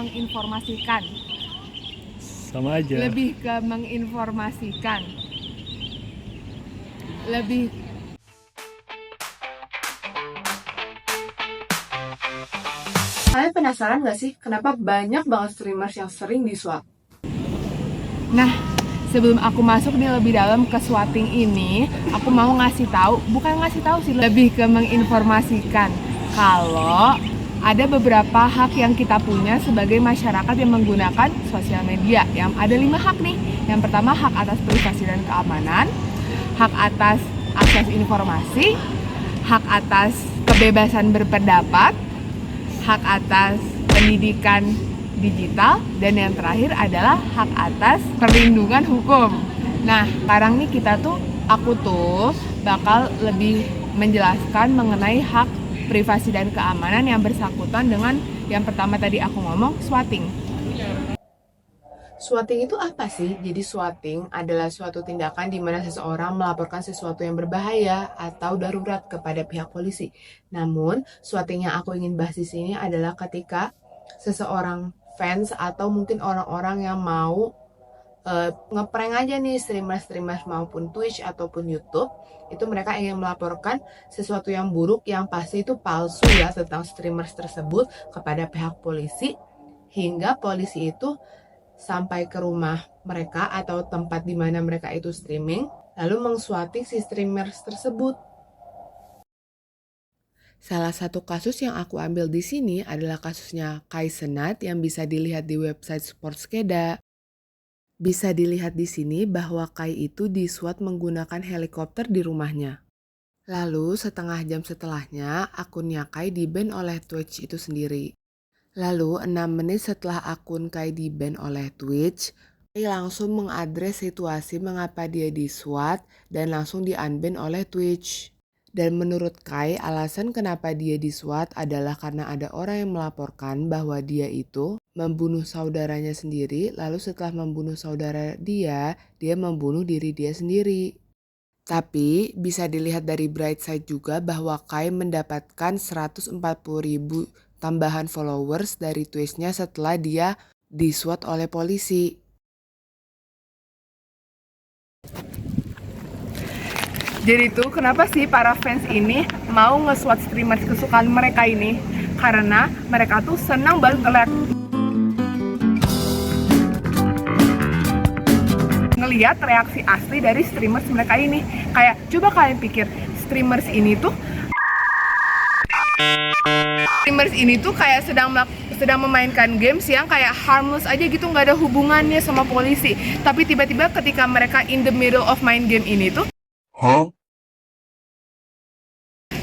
menginformasikan. Sama aja. Lebih ke menginformasikan. Lebih. Kalian penasaran gak sih kenapa banyak banget streamers yang sering di-swap? Nah, sebelum aku masuk nih lebih dalam ke swatting ini, aku mau ngasih tahu, bukan ngasih tahu sih, lebih ke menginformasikan kalau ada beberapa hak yang kita punya sebagai masyarakat yang menggunakan sosial media. Yang ada 5 hak nih. Yang pertama, hak atas privasi dan keamanan, hak atas akses informasi, hak atas kebebasan berpendapat, hak atas pendidikan digital, dan yang terakhir adalah hak atas perlindungan hukum. Nah, sekarang nih aku tuh bakal lebih menjelaskan mengenai hak privasi dan keamanan yang bersangkutan dengan yang pertama tadi aku ngomong, swatting. Swatting itu apa sih? Jadi swatting adalah suatu tindakan di mana seseorang melaporkan sesuatu yang berbahaya atau darurat kepada pihak polisi. Namun, swatting yang aku ingin bahas di sini adalah ketika seseorang fans atau mungkin orang-orang yang mau ngeprank aja nih streamer-streamer maupun Twitch ataupun YouTube, itu mereka ingin melaporkan sesuatu yang buruk yang pasti itu palsu ya tentang streamers tersebut kepada pihak polisi, hingga polisi itu sampai ke rumah mereka atau tempat di mana mereka itu streaming, lalu mengswatting si streamers tersebut. Salah satu kasus yang aku ambil di sini adalah kasusnya Kai Cenat yang bisa dilihat di website Sportskeda. Bisa dilihat di sini bahwa Kai itu diswat menggunakan helikopter di rumahnya. Lalu setengah jam setelahnya akunnya Kai di-ban oleh Twitch itu sendiri. Lalu 6 menit setelah akun Kai di-ban oleh Twitch, Kai langsung mengadres situasi mengapa dia diswat dan langsung di-unban oleh Twitch. Dan menurut Kai, alasan kenapa dia diswat adalah karena ada orang yang melaporkan bahwa dia itu membunuh saudaranya sendiri, lalu setelah membunuh saudara dia membunuh diri dia sendiri. Tapi bisa dilihat dari bright side juga bahwa Kai mendapatkan 140.000 tambahan followers dari Twitch-nya setelah dia diswat oleh polisi. Jadi tuh kenapa sih para fans ini mau nge-swat streamers kesukaan mereka ini? Karena mereka tuh senang banget ngelihat reaksi asli dari streamers mereka ini. Kayak coba kalian pikir, streamers ini tuh kayak sedang memainkan games yang kayak harmless aja gitu, nggak ada hubungannya sama polisi. Tapi tiba-tiba ketika mereka in the middle of main game ini tuh,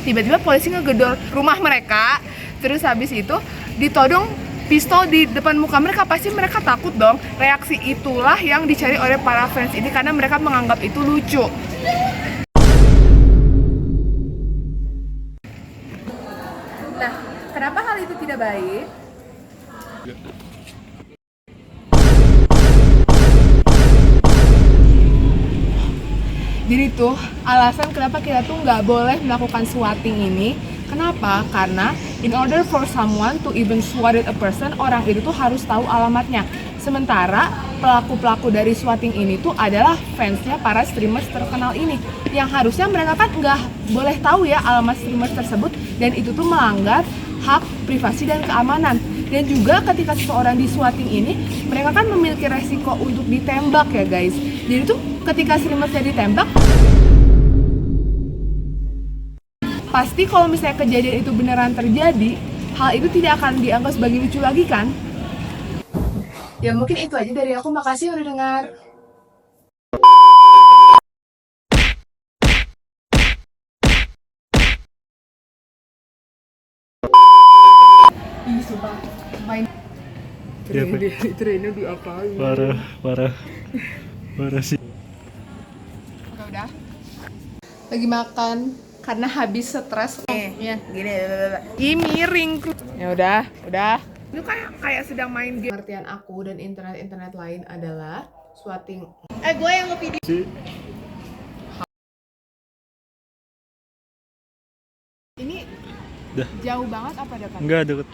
tiba-tiba polisi ngegedor rumah mereka, terus habis itu ditodong pistol di depan muka mereka. Pasti mereka takut dong. Reaksi itulah yang dicari oleh para fans ini karena mereka menganggap itu lucu. Nah, kenapa hal itu tidak baik? Jadi tuh alasan kenapa kita tuh nggak boleh melakukan swatting ini. Kenapa? Karena in order for someone to even swat a person, orang itu tuh harus tahu alamatnya. Sementara pelaku-pelaku dari swatting ini tuh adalah fansnya para streamers terkenal ini, yang harusnya mereka kan nggak boleh tahu ya alamat streamers tersebut, dan itu tuh melanggar hak privasi dan keamanan. Dan juga ketika seseorang di swatting ini, mereka kan memiliki resiko untuk ditembak ya guys. Jadi tuh ketika streamersnya ditembak, pasti kalau misalnya kejadian itu beneran terjadi, hal itu tidak akan dianggap sebagai lucu lagi kan? Ya mungkin itu aja dari aku, makasih udah dengar. Ih sumpah, main trennya diapain? Parah sih. Udah. Lagi makan karena habis stres. Ya, gini. Ih miring. Ya udah. Itu kayak sedang main game. Pengertian aku dan internet lain adalah swatting. Gue yang nge-video. Ini Dah. jauh banget apa dekat? Enggak deket.